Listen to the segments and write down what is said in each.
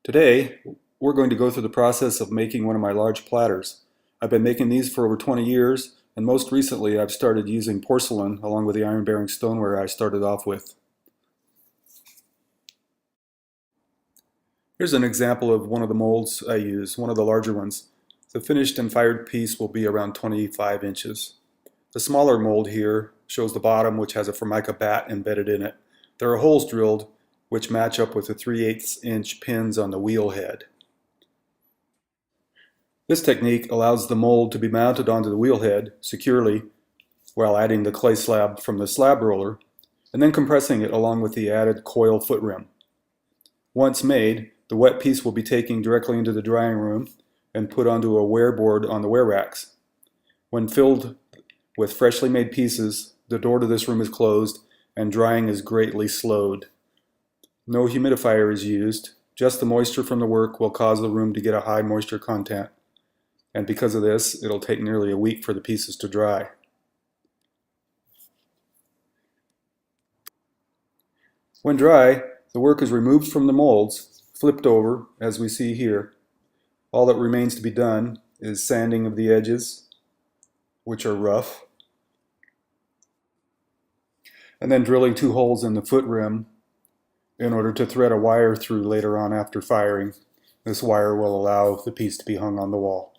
Today, we're going to go through the process of making one of my large platters. I've been making these for over 20 years, and most recently I've started using porcelain along with the iron-bearing stoneware I started off with. Here's an example of one of the molds I use, one of the larger ones. The finished and fired piece will be around 25 inches. The smaller mold here shows the bottom, which has a Formica bat embedded in it. There are holes drilled which match up with the 3/8 inch pins on the wheel head. This technique allows the mold to be mounted onto the wheel head securely while adding the clay slab from the slab roller and then compressing it along with the added coil foot rim. Once made, the wet piece will be taken directly into the drying room and put onto a ware board on the ware racks. When filled with freshly made pieces, the door to this room is closed and drying is greatly slowed. No humidifier is used, just the moisture from the work will cause the room to get a high moisture content. And because of this, it'll take nearly a week for the pieces to dry. When dry, the work is removed from the molds, flipped over, as we see here. All that remains to be done is sanding of the edges, which are rough, and then drilling 2 holes in the foot rim in order to thread a wire through later on after firing. This wire will allow the piece to be hung on the wall.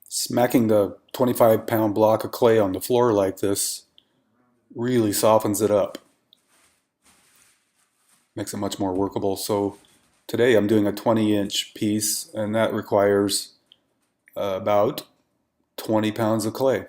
Smacking the 25-pound block of clay on the floor like this really softens it up. Makes it much more workable. So today I'm doing a 20-inch piece, and that requires about 20 pounds of clay.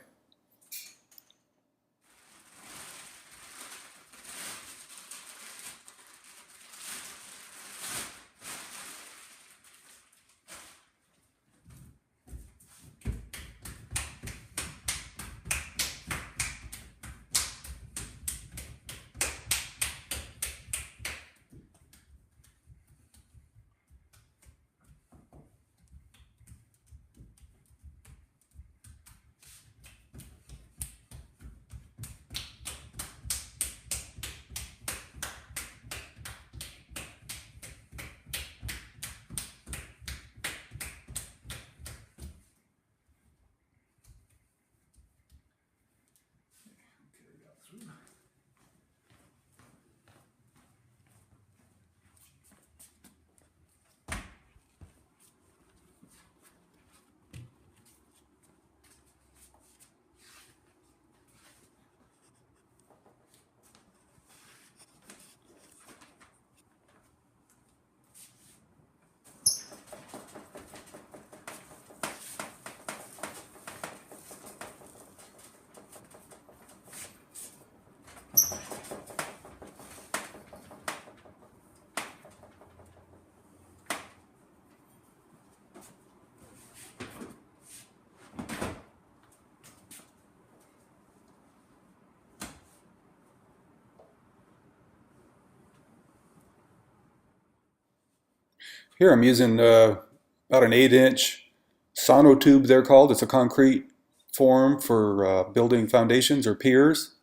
Here I'm using about an 8-inch sonotube, they're called. It's a concrete form for building foundations or piers.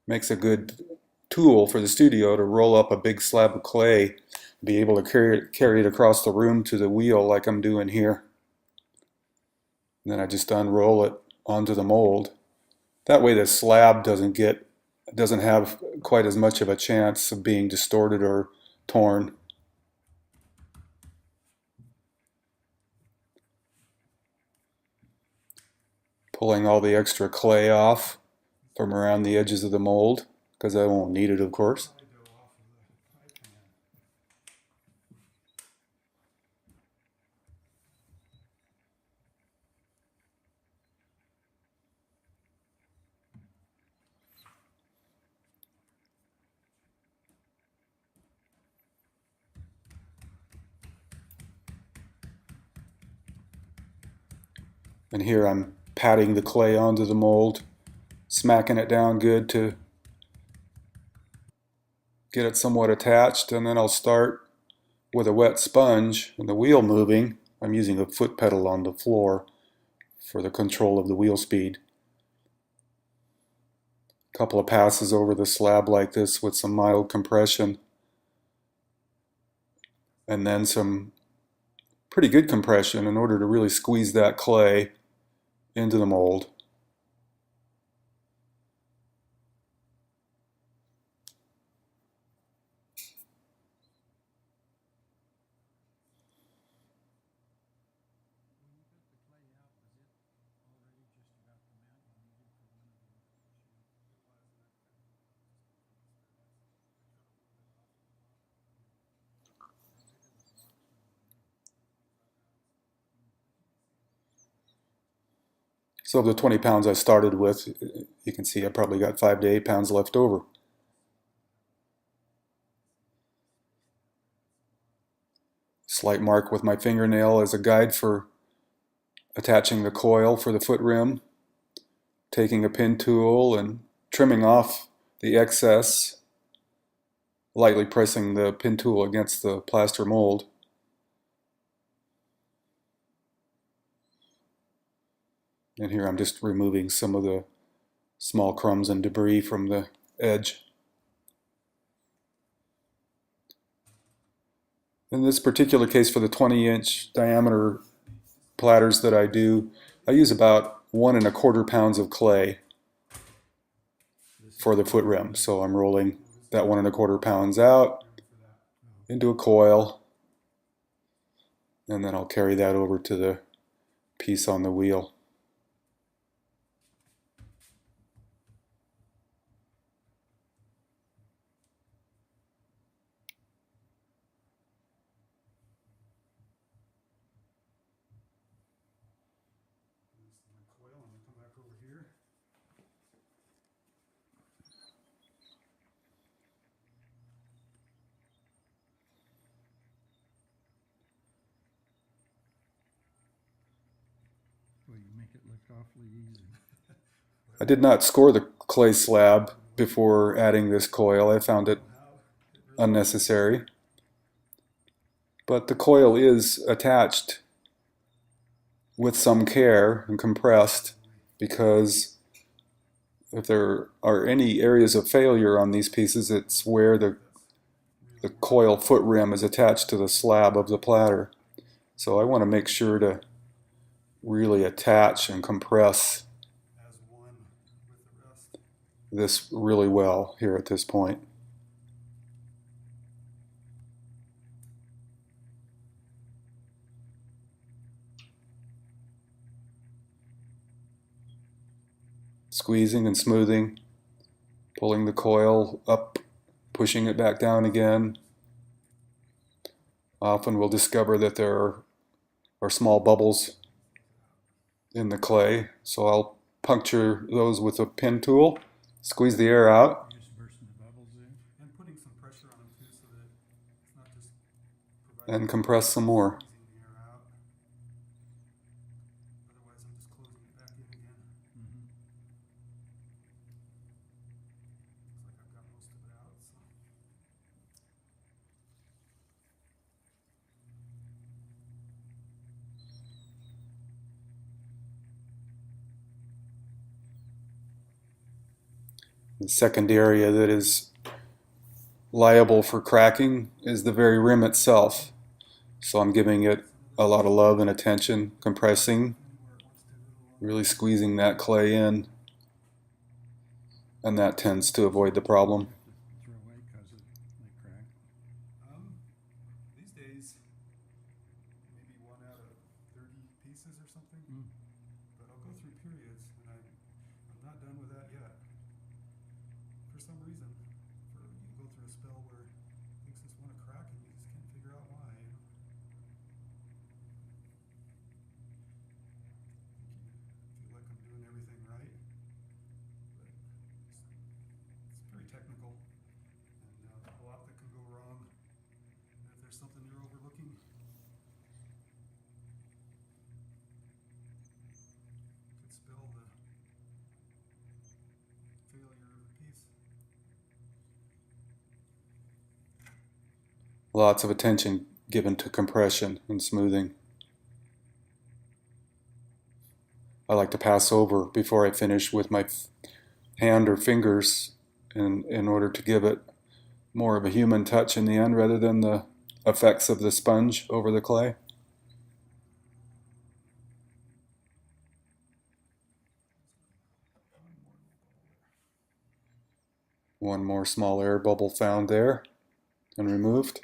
Makes a good tool for the studio to roll up a big slab of clay, be able to carry it across the room to the wheel like I'm doing here. And then I just unroll it onto the mold. That way the slab doesn't have quite as much of a chance of being distorted or torn. Pulling all the extra clay off from around the edges of the mold, because I won't need it, of course. And here I'm patting the clay onto the mold, smacking it down good to get it somewhat attached, and then I'll start with a wet sponge and the wheel moving. I'm using a foot pedal on the floor for the control of the wheel speed. A couple of passes over the slab like this with some mild compression, and then some pretty good compression in order to really squeeze that clay into the mold. So of the 20 pounds I started with, you can see I probably got 5 to 8 pounds left over. Slight mark with my fingernail as a guide for attaching the coil for the foot rim, taking a pin tool and trimming off the excess, lightly pressing the pin tool against the plaster mold. And here I'm just removing some of the small crumbs and debris from the edge. In this particular case, for the 20-inch diameter platters that I do, I use about 1¼ pounds of clay for the foot rim. So I'm rolling that 1¼ pounds out into a coil, and then I'll carry that over to the piece on the wheel. You make it look awfully easy. I did not score the clay slab before adding this coil. I found it unnecessary. But the coil is attached with some care and compressed, because if there are any areas of failure on these pieces, it's where the coil foot rim is attached to the slab of the platter. So I want to make sure to really attach and compress this really well here at this point. Squeezing and smoothing, pulling the coil up, pushing it back down again. Often we'll discover that there are small bubbles in the clay, so I'll puncture those with a pin tool, squeeze the air out, Just bursting the bubbles in. And putting some pressure on them too, so that it's not just providing and compress some more. squeezing the air out. Otherwise, I'm just closing it back in again. Mm-hmm. Looks like I've got most of it out. So. The second area that is liable for cracking is the very rim itself. So I'm giving it a lot of love and attention, compressing, really squeezing that clay in, and that tends to avoid the problem. Throw away because they crack. These days, maybe 1 out of 30 pieces or something. Mm. But I'll go through periods, and I'm not done with that yet. For some reason, you go through a spell where things just want to crack, and you just can't figure out why. You know? Feel like I'm doing everything right, but it's very technical, and a lot that can go wrong. And if there's something you're overlooking, could spell the failure of the piece. Lots of attention given to compression and smoothing. I like to pass over before I finish with my hand or fingers in order to give it more of a human touch in the end rather than the effects of the sponge over the clay. One more small air bubble found there and removed.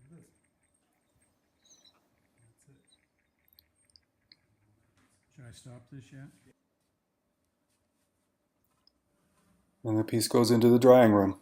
There it is. That's it. Should I stop this yet? And the piece goes into the drying room.